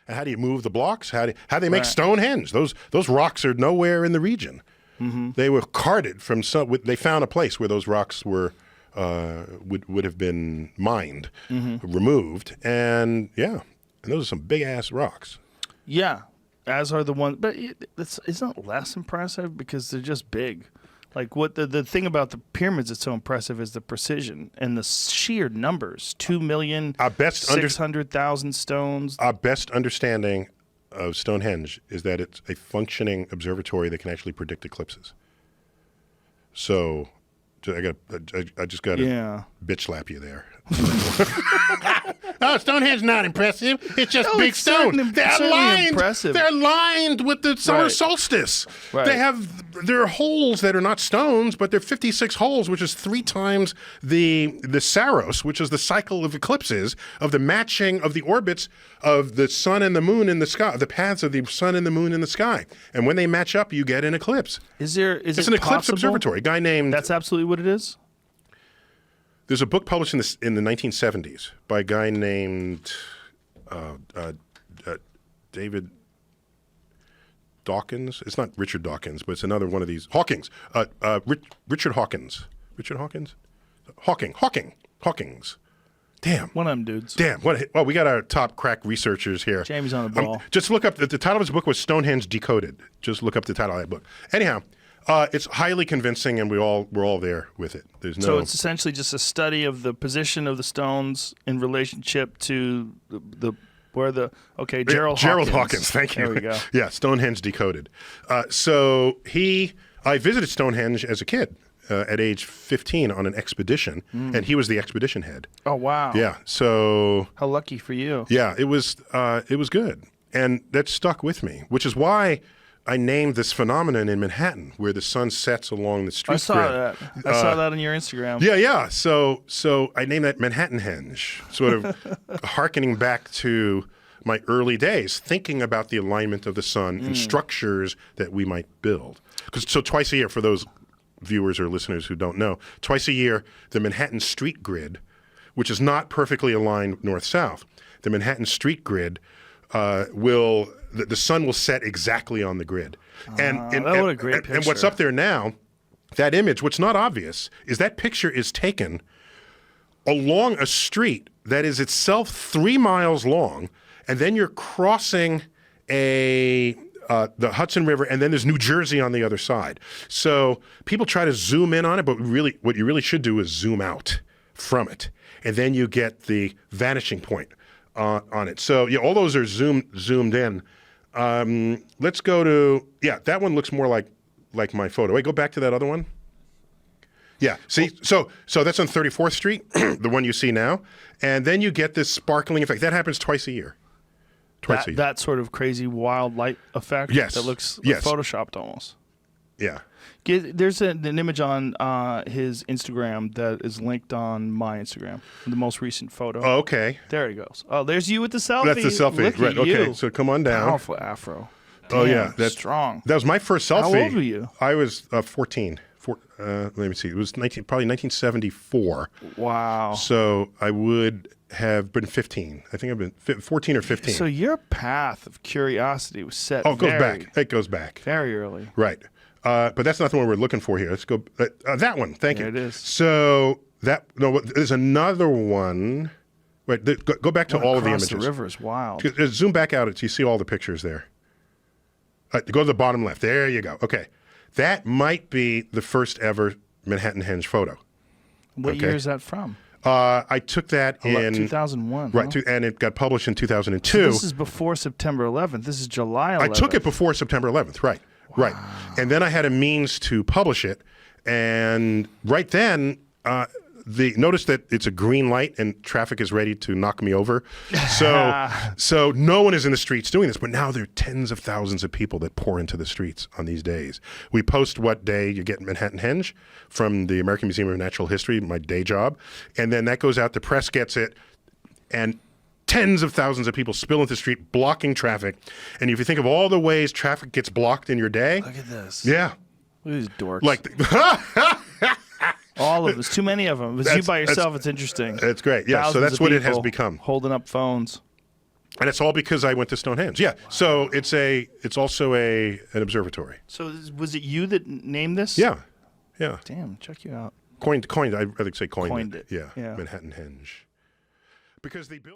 And how do you move the blocks? How do they make Right. Stonehenge? Those rocks are nowhere in the region. They were carted from they found a place where those rocks were would have been mined, removed, and those are some big ass rocks. Yeah, as are the ones, but isn't it less impressive because they're just big? Like what the thing about the pyramids that's so impressive is the precision and the sheer numbers: 2,600,000 stones. Our best understanding of Stonehenge is that it's a functioning observatory that can actually predict eclipses. So, I just got to bitch slap you there. Oh, Stonehenge not impressive. It's just big stone. They're lined. They're lined with the summer solstice. Right. There are holes that are not stones, but they're 56 holes, which is 3 times the Saros, which is the cycle of eclipses, of the matching of the orbits of the sun and the moon in the sky, the paths of the sun and the moon in the sky. And when they match up, you get an eclipse. It's an eclipse observatory. A guy named... That's absolutely what it is? There's a book published in the 1970s by a guy named David Dawkins. It's not Richard Dawkins, but it's another one of these. Hawkins. Richard Hawkins. Richard Hawkins? Hawkins. Damn. One of them dudes. Damn. Well, we got our top crack researchers here. Jamie's on the ball. Just look up, the title of his book was Stonehenge Decoded. Just look up the title of that book. Anyhow, it's highly convincing, and we're all there with it. So it's essentially just a study of the position of the stones in relationship to Gerald Hawkins. Thank you. There we go. Yeah, Stonehenge Decoded. I visited Stonehenge as a kid at age 15 on an expedition, and he was the expedition head. Oh wow. Yeah. So how lucky for you. Yeah, it was good, and that stuck with me, which is why I named this phenomenon in Manhattan where the sun sets along the street. I saw that. I saw that on your Instagram. Yeah. So I named that Manhattanhenge, sort of hearkening back to my early days, thinking about the alignment of the sun and structures that we might build. So twice a year, for those viewers or listeners who don't know, twice a year, the Manhattan street grid, which is not perfectly aligned north-south, the Manhattan street grid the sun will set exactly on the grid. What a great picture. And what's up there now, that image, what's not obvious, is that picture is taken along a street that is itself 3 miles long, and then you're crossing the Hudson River, and then there's New Jersey on the other side. So people try to zoom in on it, but what you really should do is zoom out from it, and then you get the vanishing point on it. So yeah, all those are zoomed in. Let's go to that one looks more like my photo. Wait, go back to that other one. Yeah, see, so that's on 34th Street, the one you see now, and then you get this sparkling effect. That happens twice a year. That sort of crazy wild light effect. Yes. That looks photoshopped almost. Yeah. There's an image on his Instagram that is linked on my Instagram, the most recent photo. Oh, okay. There he goes. Oh, there's you with the selfie. That's the selfie. Look right, at okay. you. So come on down. Powerful afro. Damn, oh, yeah. That's strong. That was my first selfie. How old were you? I was 14. Let me see. It was probably 1974. Wow. So I would have been 15. I think I've been 14 or 15. So your path of curiosity was set it goes back. It goes back. Very early. Right. But that's not the one we're looking for here. Let's go. That one. Thank you. It is. So there's another one. Wait, go back to all of the images. The river is wild. Zoom back out so you see all the pictures there. Go to the bottom left. There you go. Okay. That might be the first ever Manhattanhenge photo. What year is that from? I took that in 2001. Right, and it got published in 2002. So this is before September 11th. This is July 11th. I took it before September 11th. Right. Wow. Right. And then I had a means to publish it. And right then, notice that it's a green light and traffic is ready to knock me over. So no one is in the streets doing this. But now there are tens of thousands of people that pour into the streets on these days. We post what day you get Manhattanhenge from the American Museum of Natural History, my day job. And then that goes out, the press gets it, and tens of thousands of people spill into the street, blocking traffic. And if you think of all the ways traffic gets blocked in your day. Look at this. Yeah. Look at these dorks. Like all of them. There's too many of them. If it's you by yourself, it's interesting. It's great. Yeah, Thousands so that's of what it has people become. Holding up phones. And it's all because I went to Stonehenge. Yeah. Wow. So it's also an observatory. So was it you that named this? Yeah. Yeah. Damn, check you out. Coined. I'd rather say coined it. Yeah. Manhattanhenge. Because they built